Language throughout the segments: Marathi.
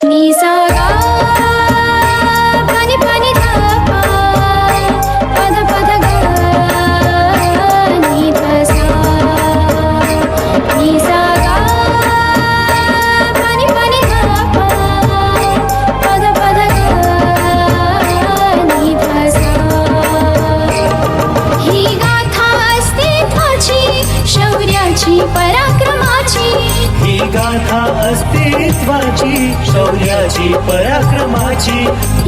नि सा गा pani pani धा पा पद पद गा नि ध सा नि सा गा pani pani धा पा पद पद गा नि ध सा ही गाथा अस्तित्वाची शौर्याची पराक्रमाची ही गाथा अस्तित्वाची शौर्याची पराक्रमाची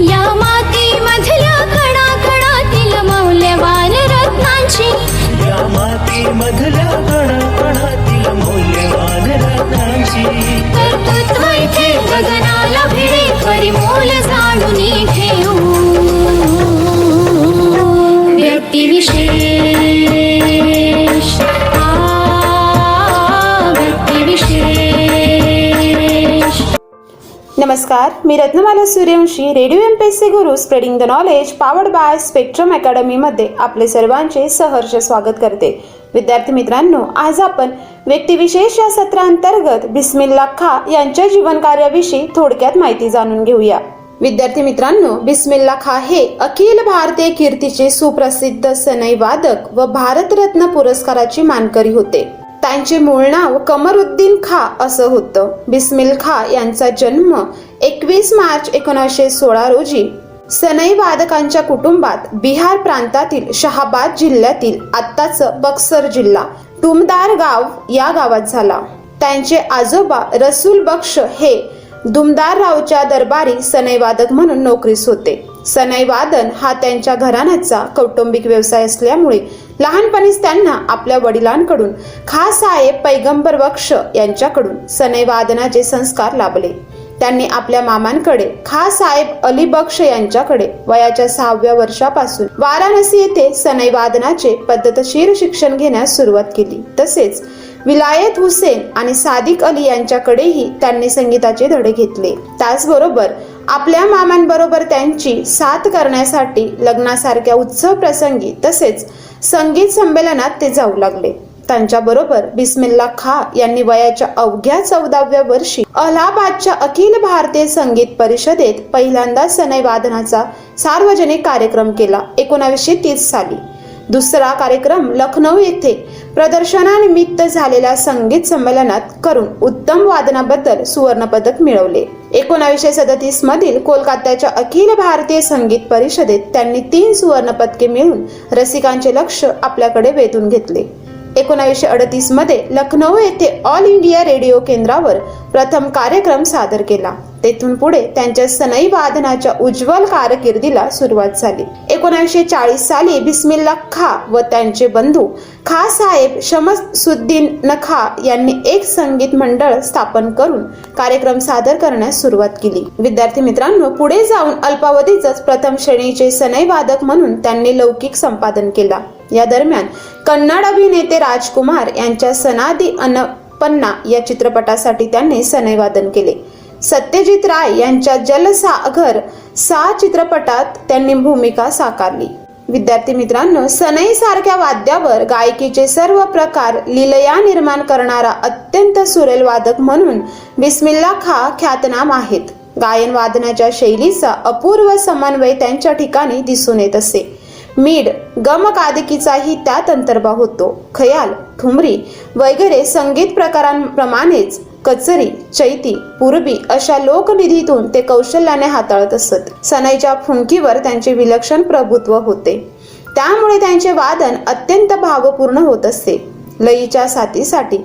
या मातीमधल्या कणाकणातील मौल्यवान रत्नांची या मातीमधल्या कणाकणातील मौल्यवान रत्नांची कर्तृत्व इथे गगनाला भिडे परिमोल जाणून ठेवू व्यक्तिविशेष व्यक्तिविशेष. नमस्कार, मी Ratnamala Suryavanshi. Radio MPSC Guru spreading the knowledge powered by spectrum academy मध्ये आपले सर्वांचे सहर्ष स्वागत करते. विद्यार्थी मित्रांनो, आज आपण व्यक्तिविशेष या सत्रांतर्गत बिस्मिल्ला खां यांच्या जीवनकार्याविषयी थोडक्यात माहिती जाणून घेऊया. विद्यार्थी मित्रांनो, बिस्मिल्ला खां हे अखिल भारतीय कीर्तीचे सुप्रसिद्ध सनई वादक व भारतरत्न पुरस्काराचे मानकरी होते. त्यांचे मूळ नाव कमरुद्दीन खां असं होतं. बिस्मिल्ला खां यांचा जन्म 21 मार्च 1916 रोजी सनई वादकांच्या कुटुंबात बिहार प्रांतातील शहाबाद जिल्ह्यातील आत्ताच बक्सर जिल्हा दुमदार गाव या गावात झाला. त्यांचे आजोबा रसूल बक्ष हे दुमदाररावच्या दरबारी सनई वादक म्हणून नोकरीस होते. सनई वादन हा त्यांच्या घराण्याचा कौटुंबिक व्यवसाय असल्यामुळे लहानपणीच त्यांना आपल्या वडिलांकडून खां साहेब पैगंबर बक्ष यांच्याकडून सनई वादनाचे संस्कार लाभले. त्यांनी आपल्या मामांकडे खां साहेब अली बक्ष यांच्याकडे वयाच्या 6व्या वर्षापासून वाराणसी येथे सनई वादनाचे पद्धतशीर शिक्षण घेण्यास सुरुवात केली. तसेच विलायत हुसेन आणि सादिक अली यांच्याकडेही त्यांनी संगीताचे धडे घेतले. त्याचबरोबर आपल्या मामांबरोबर त्यांची साथ करण्यासाठी लग्नासारख्या उत्सव प्रसंगी तसेच संगीत संमेलनात ते जाऊ लागले. त्यांच्याबरोबर बिस्मिल्ला खां यांनी वयाच्या अवघ्या 14व्या वर्षी अलाहाबादच्या अखिल भारतीय संगीत परिषदेत पहिल्यांदा सनई वादनाचा सार्वजनिक कार्यक्रम केला. 1930 साली दुसरा कार्यक्रम लखनौ येथे प्रदर्शनानिमित्त झालेल्या संगीत संमेलनात करून उत्तम वादनाबद्दल सुवर्ण पदक मिळवले. 1937 मधील कोलकात्याच्या अखिल भारतीय संगीत परिषदेत त्यांनी 3 सुवर्ण पदके मिळवून रसिकांचे लक्ष आपल्याकडे वेधून घेतले. 1938 मध्ये लखनौ येथे ऑल इंडिया रेडिओ केंद्रावर प्रथम कार्यक्रम सादर केला. तेथून पुढे त्यांच्या सनई वादनाच्या उज्ज्वल कारकिर्दीला सुरुवात झाली. 1940 साली बिस्मिल्ला खां व त्यांचे बंधू खां साहेब शमसुद्दीन खां यांनी एक संगीत मंडळ स्थापन करून कार्यक्रम सादर करण्यास सुरुवात केली. विद्यार्थी मित्रांनो, पुढे जाऊन अल्पावधीतच प्रथम श्रेणीचे सनई वादक म्हणून त्यांनी लौकिक संपादन केला. या दरम्यान कन्नड अभिनेते राजकुमार यांच्या सनादी अन्नपन्ना या चित्रपटासाठी त्यांनी सनई वादन केले. सत्यजित राय यांच्या जलसागर 6 चित्रपटात त्यांनी भूमिका साकारली. विद्यार्थी मित्रांनो, सनई सारख्या वाद्यावर गायकीचे सर्व प्रकार लीलया निर्माण करणारा अत्यंत सुरेल वादक म्हणून बिस्मिल्ला खां ख्यातनाम आहेत. गायन वादनाच्या शैलीचा अपूर्व समन्वय त्यांच्या ठिकाणी दिसून येत असे. मीड गमकादकीचाही त्यात अंतर्भाव होतो. खयाल, ठुमरी वगैरे संगीत प्रकारांप्रमाणेच कचरी, चैती, पूर्वी अशा लोकनिधीतून ते कौशल्याने हाताळत असत. सनईच्या फुंकीवर त्यांचे विलक्षण प्रभुत्व होते. त्यामुळे त्यांचे वादन अत्यंत भावपूर्ण होत असते. लयीच्या साथीसाठी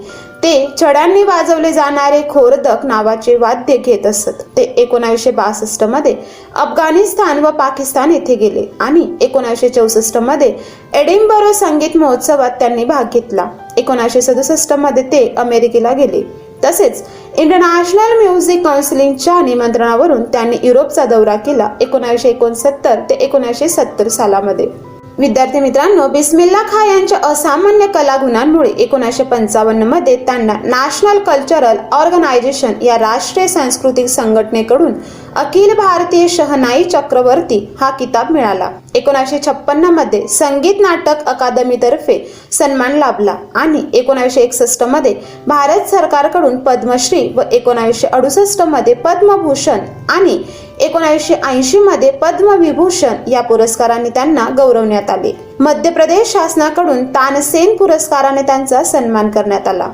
ते चढ्यांनी वाजवले जाणारे खोरदक नावाचे वाद्य घेत असत. ते 1962 मध्ये अफगाणिस्तान व पाकिस्तान येथे गेले आणि 1964 मध्ये एडिनबरो संगीत महोत्सवात त्यांनी भाग घेतला. 1967 मध्ये ते अमेरिकेला गेले. तसेच इंटरनॅशनल म्युझिक काउन्सिलच्या निमंत्रणावरून त्यांनी युरोपचा दौरा केला. 1969 ते 1970 सालामध्ये विद्यार्थी मित्रांनो, बिस्मिल्ला खां यांच्या असामान्य कलागुणांमुळे 1955 मध्ये त्यांना नॅशनल कल्चरल ऑर्गनायझेशन या राष्ट्रीय सांस्कृतिक संघटनेकडून अखिल भारतीय शहनाई चक्रवर्ती हा किताब मिळाला. 1956 मध्ये संगीत नाटक अकादमीतर्फे सन्मान लाभला आणि 1961 मध्ये भारत सरकारकडून पद्मश्री व 1968 मध्ये पद्मभूषण आणि 1980 मध्ये पद्मविभूषण या पुरस्कारांनी त्यांना गौरवण्यात आले. मध्य प्रदेश शासनाकडून तानसेन पुरस्काराने त्यांचा सन्मान करण्यात आला.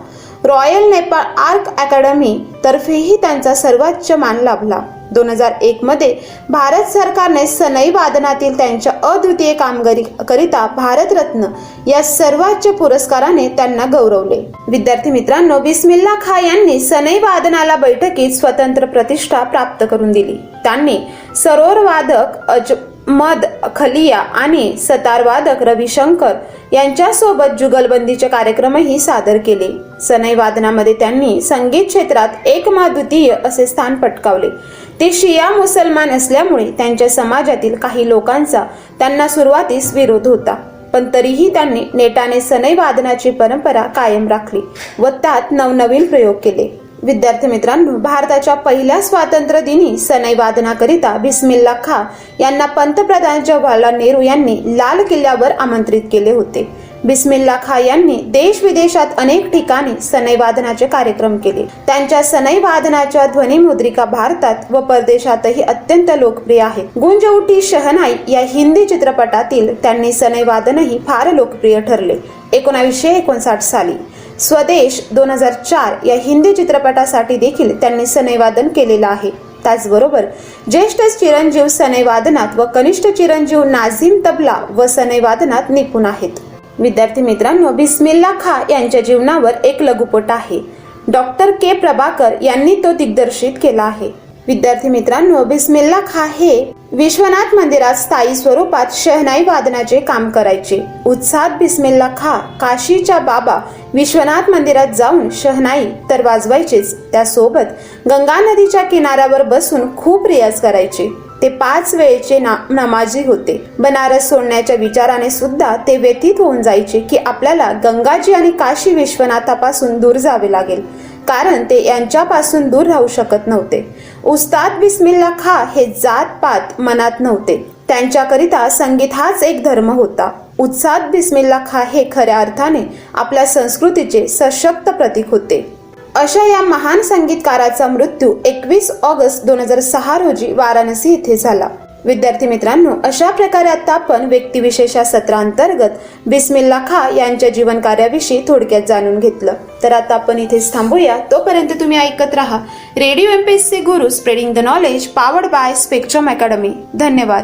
रॉयल नेपाळ आर्ट अकॅडमी तर्फेही त्यांचा सर्वोच्च मान लाभला. 2001 मध्ये भारत सरकारने सनई वादनातील त्यांच्या अद्वितीय कामगिरीकरिता भारतरत्न या सर्वोच्च पुरस्काराने त्यांना गौरवले. विद्यार्थी मित्रांनो, बिस्मिल्ला खां यांनी सनई वादनाला बैठकीत स्वतंत्र प्रतिष्ठा प्राप्त करून दिली. त्यांनी सरोद वादक अहमद खलिया आणि सतार वादक रविशंकर यांच्यासोबत जुगलबंदीचे कार्यक्रमही सादर केले. सनई वादनामध्ये त्यांनी संगीत क्षेत्रात एकमाद्वितीय असे स्थान पटकावले. ते शिया मुसलमान असल्यामुळे त्यांच्या समाजातील काही लोकांचा त्यांना सुरुवातीस विरोध होता, पण तरीही त्यांनी नेटाने सनई वादनाची परंपरा कायम राखली व त्यात नवनवीन प्रयोग केले. विद्यार्थी मित्रांनो, भारताच्या पहिल्या स्वातंत्र्य दिनी सनई वादनाकरिता बिस्मिल्ला खां यांना पंतप्रधान जवाहरलाल नेहरू यांनी लाल किल्ल्यावर आमंत्रित केले होते. बिस्मिल्ला खां यांनी देश विदेशात अनेक ठिकाणी सनई वादनाचे कार्यक्रम केले. त्यांच्या सनई वादनाच्या ध्वनिमुद्रिका भारतात व परदेशातही अत्यंत लोकप्रिय आहेत. गुंज उठी शहनाई या हिंदी चित्रपटातील त्यांनी सनई वादनही फार लोकप्रिय ठरले. 1959 साली स्वदेश 2004 या हिंदी चित्रपटासाठी देखील त्यांनी सनई वादन केलेलं आहे. त्याचबरोबर ज्येष्ठ चिरंजीव सनई वादनात व कनिष्ठ चिरंजीव नाझीम तबला व सनई वादनात निपुण आहेत. विद्यार्थी मित्रांनो, बिस्मिल्ला खां यांच्या जीवनावर एक लघुपट आहे. डॉक्टर के प्रभाकर यांनी तो दिग्दर्शित केला आहे. विद्यार्थी मित्रांनो, बिस्मिल्ला खां हे विश्वनाथ मंदिरात स्थायी स्वरूपात शहनाई वादनाचे काम करायचे. उत्साहात बिस्मिल्ला खां काशीच्या बाबा विश्वनाथ मंदिरात जाऊन शहनाई तर वाजवायचेच, त्यासोबत गंगा नदीच्या किनाऱ्यावर बसून खूप रियाज करायचे. ते 5 वेळेचे नमाजी होते. बनारस सोडण्याच्या विचाराने सुद्धा ते व्यथित होऊन जायचे की आपल्याला गंगाजी आणि काशी विश्वनाथापासून दूर जावे लागेल, कारण ते यांच्यापासून दूर राहू शकत नव्हते. उस्ताद बिस्मिल्ला खां हे जात पात मनात नव्हते. त्यांच्याकरिता संगीत हाच एक धर्म होता. उस्ताद बिस्मिल्ला खां हे खऱ्या अर्थाने आपल्या संस्कृतीचे सशक्त प्रतीक होते. अशा या महान संगीतकाराचा मृत्यू 21 ऑगस्ट 2006 रोजी वाराणसी येथे झाला. विद्यार्थी मित्रांनो, अशा प्रकारे आता आपण व्यक्तिविशेष या सत्रांतर्गत बिस्मिल्ला खां यांच्या जीवन कार्याविषयी थोडक्यात जाणून घेतलं. तर आता आपण इथेच थांबूया. तोपर्यंत तुम्ही ऐकत राहा radio MPSC Guru, spreading the knowledge, powered by spectrum academy. धन्यवाद.